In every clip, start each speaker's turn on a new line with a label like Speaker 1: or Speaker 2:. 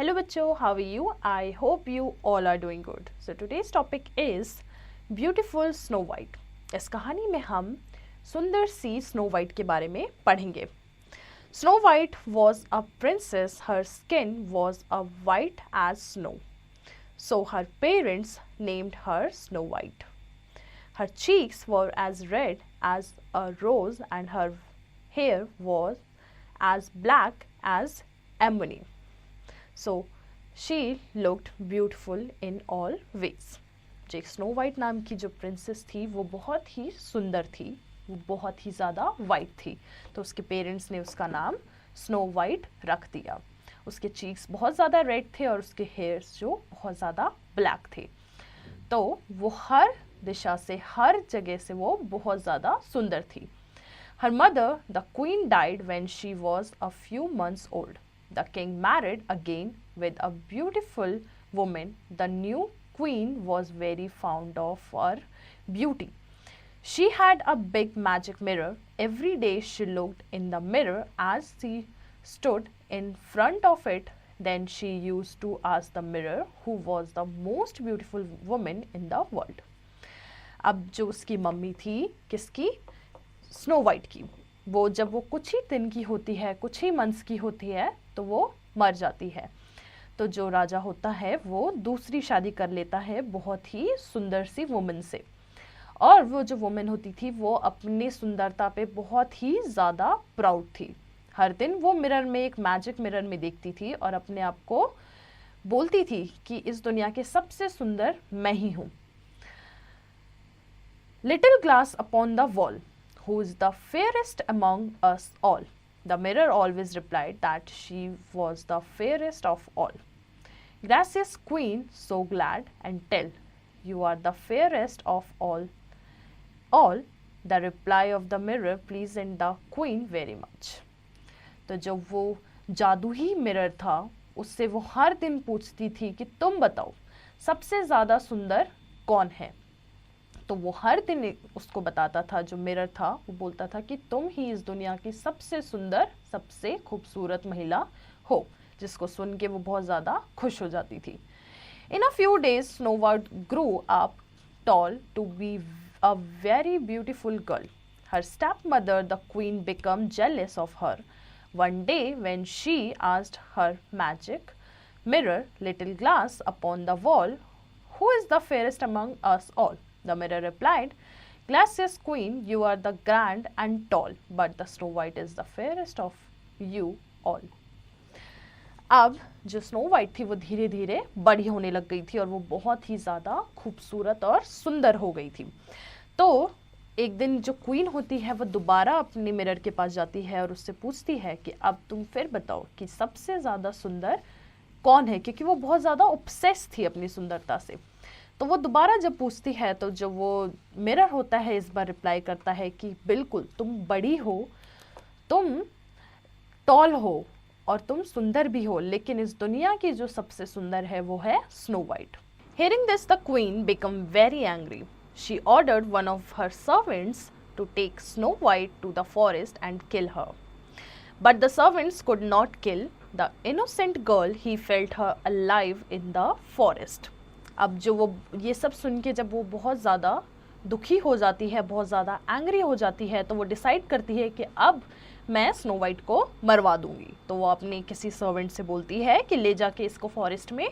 Speaker 1: Hello bachcho, how are you? I hope you all are doing good. So today's topic is Beautiful Snow White. इस कहानी में हम सुंदर सी snow white के बारे में पढ़ेंगे. Snow White was a princess. Her skin was a white as snow. So her parents named her Snow White. Her cheeks were as red as a rose and her hair was as black as ebony. So she looked beautiful in all ways. जो snow white नाम की जो princess थी वो बहुत ही सुंदर थी, वो बहुत ही ज़्यादा वाइट थी, तो उसके पेरेंट्स ने उसका नाम स्नो वाइट रख दिया. उसके चीक्स बहुत ज़्यादा रेड थे और उसके हेयर्स जो बहुत ज़्यादा ब्लैक थे, तो वो हर दिशा से, हर जगह से वो बहुत ज़्यादा सुंदर थी. Her mother, the queen, died when she was a few months old. The king married again with a beautiful woman. The new queen was very fond of her beauty. She had a big magic mirror. Every day she looked in the mirror as she stood in front of it. Then she used to ask the mirror who was the most beautiful woman in the world. अब जो उसकी mummy थी, किसकी? Snow white की, वो जब वो कुछ ही दिन की होती है, कुछ ही मंथ्स की होती है, तो वो मर जाती है. तो जो राजा होता है वो दूसरी शादी कर लेता है बहुत ही सुंदर सी वुमन से, और वो जो वुमन होती थी वो अपनी सुंदरता पे बहुत ही ज़्यादा प्राउड थी. हर दिन वो मिरर में, एक मैजिक मिरर में देखती थी और अपने आप को बोलती थी कि इस दुनिया के सबसे सुंदर मैं ही हूँ. Little glass upon the wall, who is the fairest among us all? The mirror always replied that she was the fairest of all. Gracious queen, so glad and tell, you are the fairest of all. All, the reply of the mirror pleased the queen very much. तो जो वो जादू ही mirror था, उससे वो हर दिन पूछती थी कि तुम बताओ सबसे ज़्यादा सुंदर कौन है. तो वो हर दिन उसको बताता था, जो मिरर था वो बोलता था कि तुम ही इस दुनिया की सबसे सुंदर, सबसे खूबसूरत महिला हो, जिसको सुन के वो बहुत ज़्यादा खुश हो जाती थी. In a few days, Snow White grew up tall to be a very beautiful girl. Her stepmother, the queen, became jealous of her. One day, when she asked her magic mirror, little glass upon the wall, who is the fairest among us all? The mirror replied, Gracious queen, you are the grand and tall, but the Snow White is the fairest of you all. अब जो snow white थी वो धीरे धीरे बड़ी होने लग गई थी और वो बहुत ही ज़्यादा खूबसूरत और सुंदर हो गई थी. तो एक दिन जो क्वीन होती है वो दोबारा अपने मिरर के पास जाती है और उससे पूछती है कि अब तुम फिर बताओ कि सबसे ज़्यादा सुंदर कौन है, क्योंकि वो बहुत ज़्यादा ऑब्सेस थी अपनी सुंदरता से. तो वो दोबारा जब पूछती है तो जो वो मिरर होता है इस बार रिप्लाई करता है कि बिल्कुल तुम बड़ी हो, तुम टॉल हो और तुम सुंदर भी हो, लेकिन इस दुनिया की जो सबसे सुंदर है वो है snow white. Hearing this, the queen became very angry. She ordered one of her servants to take Snow White to the forest and kill her. But the servants could not kill the innocent girl. He felt her alive in the forest. अब जो वो ये सब सुन के जब वो बहुत ज़्यादा दुखी हो जाती है, बहुत ज़्यादा एंग्री हो जाती है, तो वो डिसाइड करती है कि अब मैं स्नो वाइट को मरवा दूंगी. तो वो अपने किसी सर्वेंट से बोलती है कि ले जाके इसको फॉरेस्ट में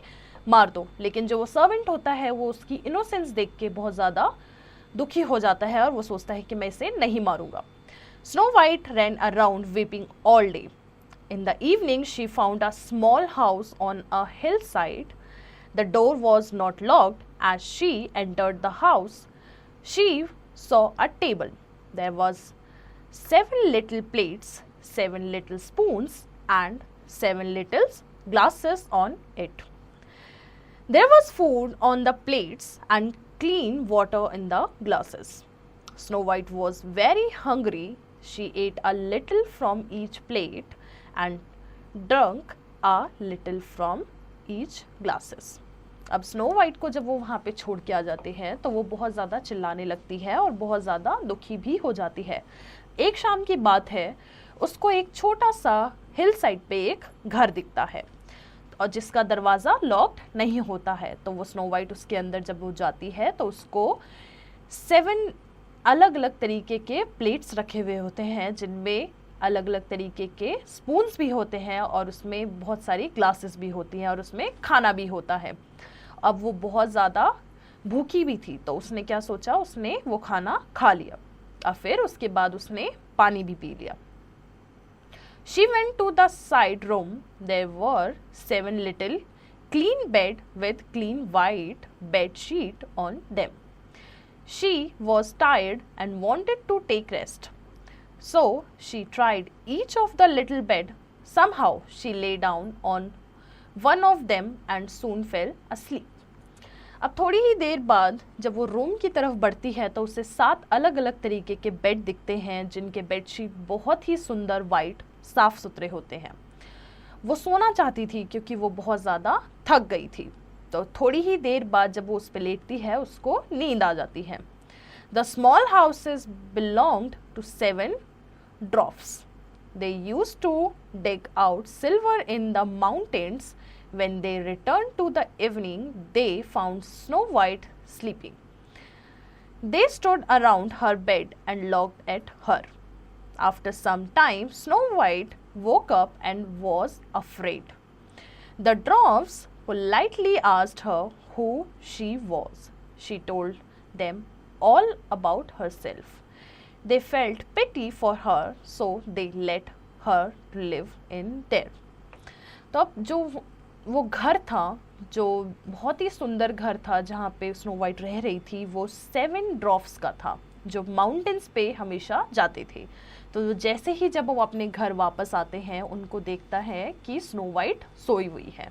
Speaker 1: मार दो. लेकिन जो वो सर्वेंट होता है वो उसकी इनोसेंस देख के बहुत ज़्यादा दुखी हो जाता है और वो सोचता है कि मैं इसे नहीं मारूंगा. Snow White ran around weeping all day. In the evening she found a small house on a hill side. The door was not locked. As she entered the house, she saw a table. There was 7 little plates, 7 little spoons, and 7 little glasses on it. There was food on the plates and clean water in the glasses. Snow White was very hungry. She ate a little from each plate and drank a little from each glasses. अब snow white को जब वो वहाँ पे छोड़ के आ जाते हैं तो वो बहुत ज़्यादा चिल्लाने लगती है और बहुत ज़्यादा दुखी भी हो जाती है. एक शाम की बात है, उसको एक छोटा सा हिल साइड पे एक घर दिखता है. और जिसका दरवाज़ा लॉक्ड नहीं होता है। तो वो स्नो वाइट उसके अंदर जब वो जाती है तो उसको 7 अलग अलग तरीके के प्लेट्स रखे हुए होते हैं, जिनमें अलग अलग तरीके के स्पून्स भी होते हैं और उसमें बहुत सारी ग्लासेस भी होती हैं और उसमें खाना भी होता है। अब वो बहुत ज़्यादा भूखी भी थी, तो उसने क्या सोचा, उसने वो खाना खा लिया और फिर उसके बाद उसने पानी भी पी लिया। She went to the side room. There were 7 little clean bed with clean white bed sheet on them. She was tired and wanted to take rest. So she tried each of the little bed. Somehow she lay down on one of them and soon fell asleep. अब थोड़ी ही देर बाद जब वो room की तरफ बढ़ती है तो उसे 7 अलग अलग तरीके के बेड दिखते हैं, जिनके बेडशीट बहुत ही सुंदर वाइट साफ सुथरे होते हैं। वो सोना चाहती थी क्योंकि वो बहुत ज़्यादा थक गई थी। तो थोड़ी ही देर बाद जब वो उस पर लेटती है उसको नींद आ जाती है। The small houses belonged to 7 dwarfs. They used to dig out silver in the mountains. When they returned to the evening, they found Snow White sleeping. They stood around her bed and looked at her. After some time, Snow White woke up and was afraid. The dwarfs politely asked her who she was. She told them all about herself. They felt pity for her, so they let her live in there. तो अब जो वो घर था, जो बहुत ही सुंदर घर था जहाँ पे स्नो वाइट रह रही थी, वो 7 ड्रॉफ्स का था जो माउंटेन्स पे हमेशा जाते थे। तो जैसे ही जब वो अपने घर वापस आते हैं उनको देखता है कि स्नो वाइट सोई हुई है।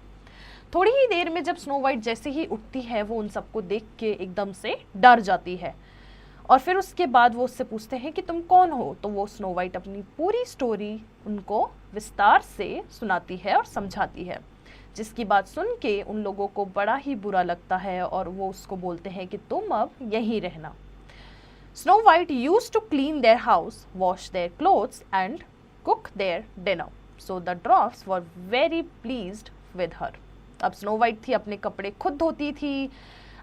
Speaker 1: थोड़ी ही देर में जब स्नो वाइट जैसे ही उठती है वो उन सबको देख के एकदम से डर जाती है और फिर उसके बाद वो उससे पूछते हैं कि तुम कौन हो। तो वो स्नो वाइट अपनी पूरी स्टोरी उनको विस्तार से सुनाती है और समझाती है, जिसकी बात सुन के उन लोगों को बड़ा ही बुरा लगता है और वो उसको बोलते हैं कि तुम अब यहीं रहना। Snow White used to clean their house, wash their clothes and cook their dinner. So the dwarfs were very pleased with her. अब स्नो वाइट थी, अपने कपड़े खुद धोती थी,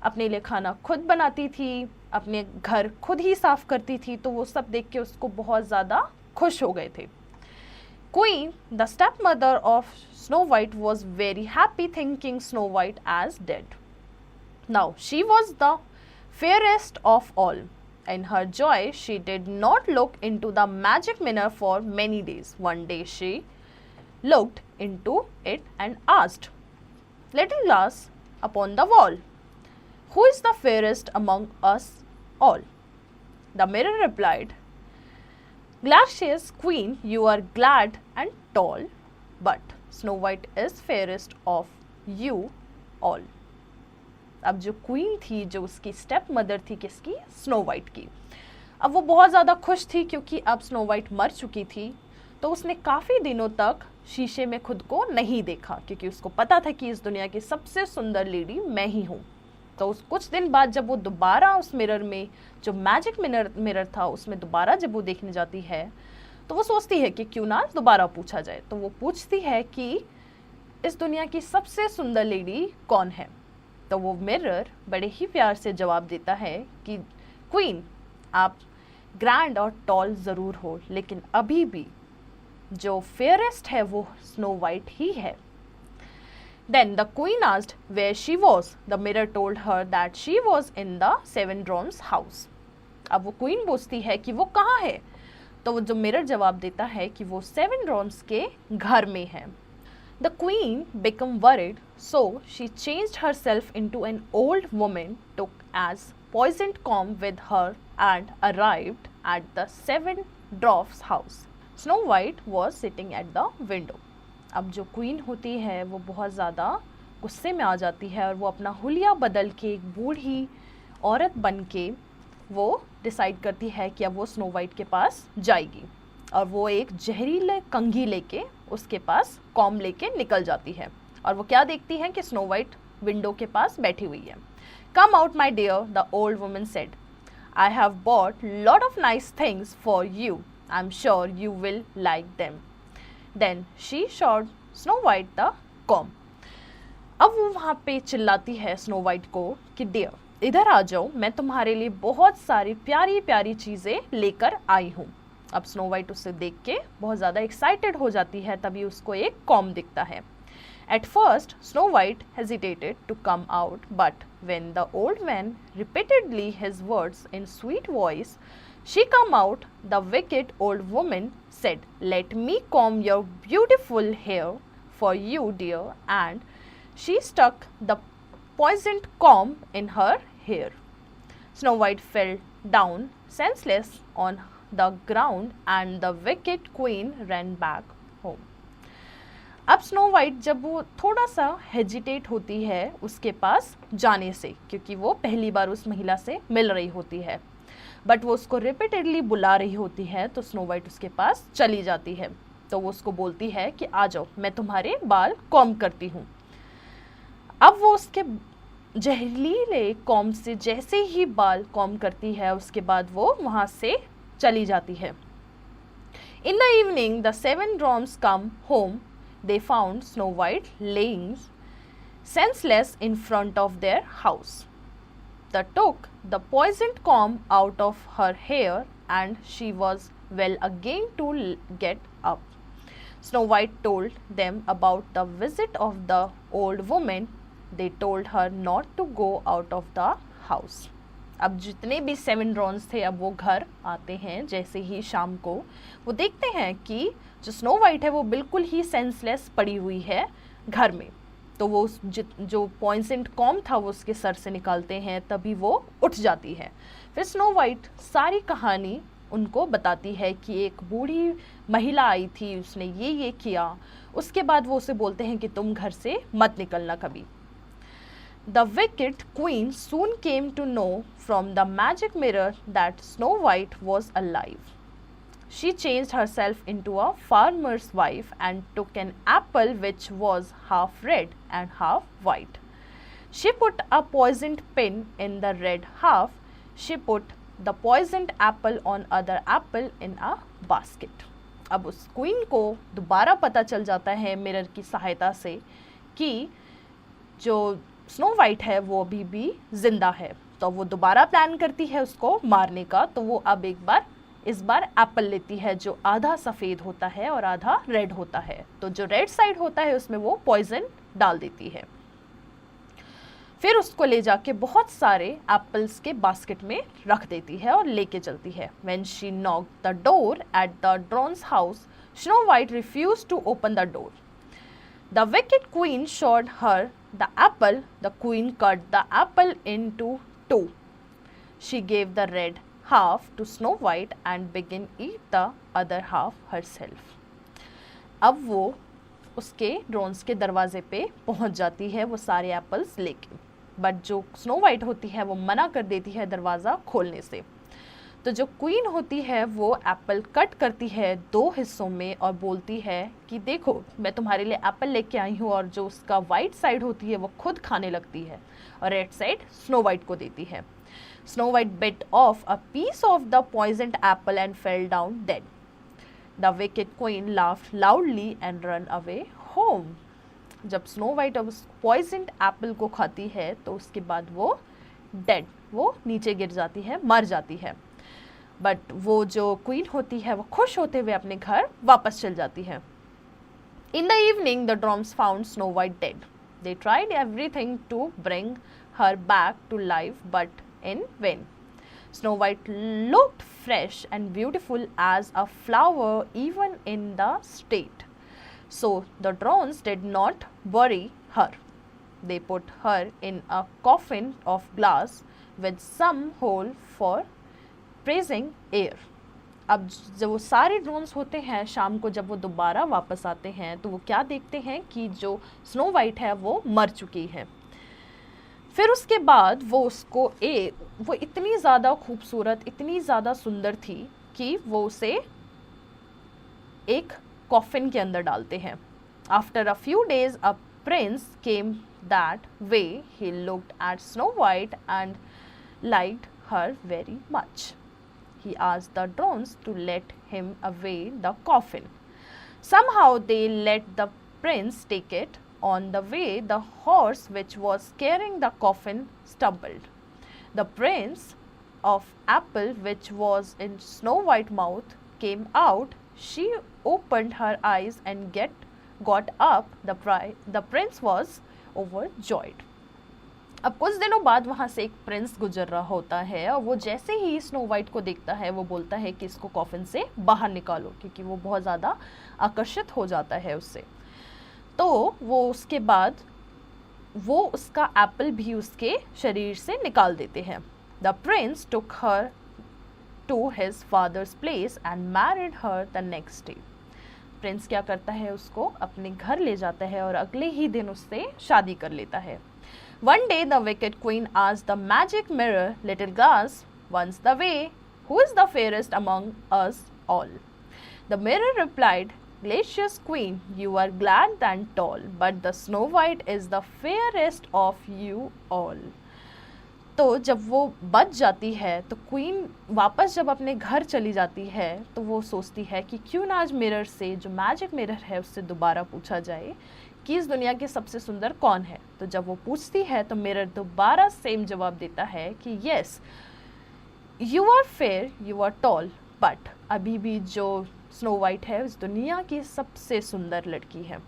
Speaker 1: अपने लिए खाना खुद बनाती थी, अपने घर खुद ही साफ करती थी, तो वो सब देख के उसको बहुत ज़्यादा खुश हो गए थे। Queen, the stepmother of Snow White, was very happy thinking Snow White as dead. Now she was the fairest of all. In her joy, she did not look into the magic mirror for many days. One day she looked into it and asked, "Little glass upon the wall, who is the fairest among us all?" The mirror replied, "Gracious Queen, you are glad and tall, but Snow White is fairest of you all." अब जो queen थी, जो उसकी step mother थी किसकी, snow white की, अब वो बहुत ज़्यादा खुश थी क्योंकि अब स्नो वाइट मर चुकी थी। तो उसने काफ़ी दिनों तक शीशे में खुद को नहीं देखा क्योंकि उसको पता था कि इस दुनिया की सबसे सुंदर लेडी मैं ही हूँ। तो उस कुछ दिन बाद जब वो दोबारा उस मिरर में, जो मैजिक मिरर था, उसमें दोबारा जब वो देखने जाती है तो वो सोचती है कि क्यों ना दोबारा पूछा जाए। तो वो पूछती है कि इस दुनिया की सबसे सुंदर लेडी कौन है। तो वो मिरर बड़े ही प्यार से जवाब देता है कि क्वीन, आप ग्रैंड और टॉल ज़रूर हो, लेकिन अभी भी जो फेयरेस्ट है वो स्नो वाइट ही है। Then the queen asked where she was. The mirror told her that she was in the 7 dwarfs house. अब वो क्वीन पूछती है कि वो कहाँ है, तो वो जो मिरर जवाब देता है कि वो 7 dwarfs के घर में है। The queen became worried, so she changed herself into an old woman, took as poisoned comb with her, and arrived at the 7 dwarfs house. Snow White was sitting at the window. अब जो queen होती है वो बहुत ज़्यादा गुस्से में आ जाती है और वो अपना हुलिया बदल के एक बूढ़ी औरत बन के वो डिसाइड करती है कि अब वो स्नो वाइट के पास जाएगी और वो एक जहरीले कंघी लेके उसके पास कॉम लेके निकल जाती है। और वो क्या देखती है कि स्नो वाइट विंडो के पास बैठी हुई है। "Come out, my dear," the old woman said. "I have bought lot of nice things for you. I'm sure you will like them." Then she showed Snow White the comb. अब वो वहाँ पे चिल्लाती है स्नो वाइट को कि dear इधर आ जाओ, मैं तुम्हारे लिए बहुत सारी प्यारी प्यारी चीज़ें लेकर आई हूँ। अब स्नो वाइट उसे देख के बहुत ज़्यादा एक्साइटेड हो जाती है, तभी उसको एक कॉम दिखता है। At first, Snow White hesitated to come out, but when the old man repeatedly his words in sweet voice, she come out. The wicked old woman said, "Let me comb your beautiful hair for you, dear," and she stuck the poisoned comb in her hair. Snow White fell down senseless on the ground, and the wicked queen ran back home. अब snow white जब वो थोड़ा सा hesitate होती है उसके पास जाने से, क्योंकि वो पहली बार उस महिला से मिल रही होती है, बट वो उसको रिपीटेडली बुला रही होती है, तो स्नो वाइट उसके पास चली जाती है। तो वो उसको बोलती है कि आ जाओ, मैं तुम्हारे बाल कॉम्ब करती हूँ। अब वो उसके जहरीले कॉम्ब से जैसे ही बाल कॉम्ब करती है, उसके बाद वो वहाँ से चली जाती है। In the evening the 7 dwarfs come home. They found Snow White laying senseless in front of their house. They took the poisoned comb out of her hair, and she was well again to get up. Snow White told them about the visit of the old woman. They told her not to go out of the house. अब जितने भी 7 drones थे, अब वो घर आते हैं। जैसे ही शाम को वो देखते हैं कि जो स्नो वाइट है वो बिल्कुल ही सेंसलेस पड़ी हुई है घर में, तो वो जो पॉइजन्ड कॉम था वो उसके सर से निकालते हैं, तभी वो उठ जाती है। फिर स्नो वाइट सारी कहानी उनको बताती है कि एक बूढ़ी महिला आई थी, उसने ये किया। उसके बाद वो उसे बोलते हैं कि तुम घर से मत निकलना कभी। The wicked queen soon came to know from the magic mirror that Snow White was alive. She changed herself into a farmer's wife and took an apple which was half red and half white. She put a poisoned pin in the red half. She put the poisoned apple on other apple in a basket. अब उस queen को दोबारा पता चल जाता है mirror की सहायता से कि जो स्नो वाइट है वो अभी भी जिंदा है, तो वो दोबारा प्लान करती है उसको मारने का। तो वो अब इस बार एप्पल लेती है जो आधा सफ़ेद होता है और आधा रेड होता है, तो जो रेड साइड होता है उसमें वो पॉइजन डाल देती है। फिर उसको ले जाके बहुत सारे एप्पल्स के बास्केट में रख देती है और लेके चलती है। When she knocked the door at the drone's house, Snow White refused to open the door. The wicked queen showed her the apple. The queen cut the apple into 2. She gave the red half to Snow White and began eat the other half herself. अब वो उसके drones के दरवाजे पे पहुंच जाती है वो सारे एप्पल्स लेके, बट जो स्नो वाइट होती है वो मना कर देती है दरवाज़ा खोलने से। तो जो क्वीन होती है वो एप्पल कट करती है 2 हिस्सों में और बोलती है कि देखो मैं तुम्हारे लिए एप्पल लेके आई हूँ, और जो उसका वाइट साइड होती है वो खुद खाने लगती है और रेड साइड स्नो वाइट को देती है। Snow white bit off a piece of the poisoned apple and fell down dead. The wicked queen laughed loudly and ran away home. जब स्नो वाइट अब उस पॉइजन्ड एप्पल को खाती है तो उसके बाद वो डेड, वो नीचे गिर जाती है, मर जाती है। बट वो जो क्वीन होती है वो खुश होते हुए अपने घर वापस चल जाती है। In the evening the dwarfs found Snow White dead. They tried everything to bring her back to life but in vain. Snow White looked fresh and beautiful as a flower even in the state. So the drones did not bury her. They put her in a coffin of glass with some hole for praising air. अब जब वो सारे drones होते हैं शाम को जब वो दोबारा वापस आते हैं तो वो क्या देखते हैं कि जो स्नो वाइट है वो मर चुकी है। फिर उसके बाद वो वो इतनी ज़्यादा खूबसूरत, इतनी ज़्यादा सुंदर थी कि वो उसे एक कॉफिन के अंदर डालते हैं। After a few days a prince came that way. He looked at snow white and liked her very much. He asked the drones to let him away the coffin. Somehow they let the prince take it On the way, the horse which was carrying the coffin stumbled. The prince of apple which was in Snow White mouth came out. She opened her eyes and got up. The prince was overjoyed. अब कुछ दिनों बाद वहाँ से एक Prince गुजर रहा होता है और वो जैसे ही स्नो वाइट को देखता है वो बोलता है कि इसको कॉफिन से बाहर निकालो, क्योंकि वो बहुत ज़्यादा आकर्षित हो जाता है उससे। तो वो उसके बाद वो उसका एप्पल भी उसके शरीर से निकाल देते हैं। The prince took her to his father's place and married her the next day. Prince क्या करता है, उसको अपने घर ले जाता है और अगले ही दिन उससे शादी कर लेता है। One day the wicked queen asked the magic mirror, little glass, once the way, who is the fairest among us all? The mirror replied, gracious queen, you are glad and tall, but the Snow White is the fairest of you all. तो जब वो बच जाती है तो queen वापस जब अपने घर चली जाती है तो वो सोचती है कि क्यों ना आज मिरर से, जो मैजिक मिरर है, उससे दोबारा पूछा जाए कि इस दुनिया की सबसे सुंदर कौन है। तो जब वो पूछती है तो मिरर दोबारा सेम जवाब देता है कि yes, you are fair, you are tall, but अभी भी जो स्नो वाइट है उस दुनिया की सबसे सुंदर लड़की है।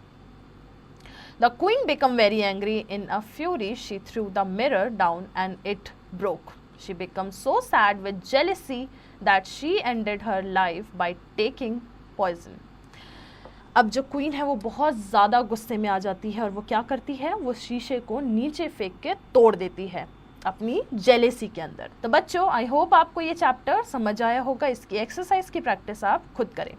Speaker 1: The queen became very angry. In a fury, she threw the mirror down and it broke. She became so sad with jealousy that she ended her life by taking poison. अब जो क्वीन है वो बहुत ज़्यादा गुस्से में आ जाती है और वो क्या करती है, वो शीशे को नीचे फेंक के तोड़ देती है अपनी जेलेसी के अंदर। तो बच्चों, आई होप आपको ये चैप्टर समझ आया होगा। इसकी एक्सरसाइज की प्रैक्टिस आप खुद करें।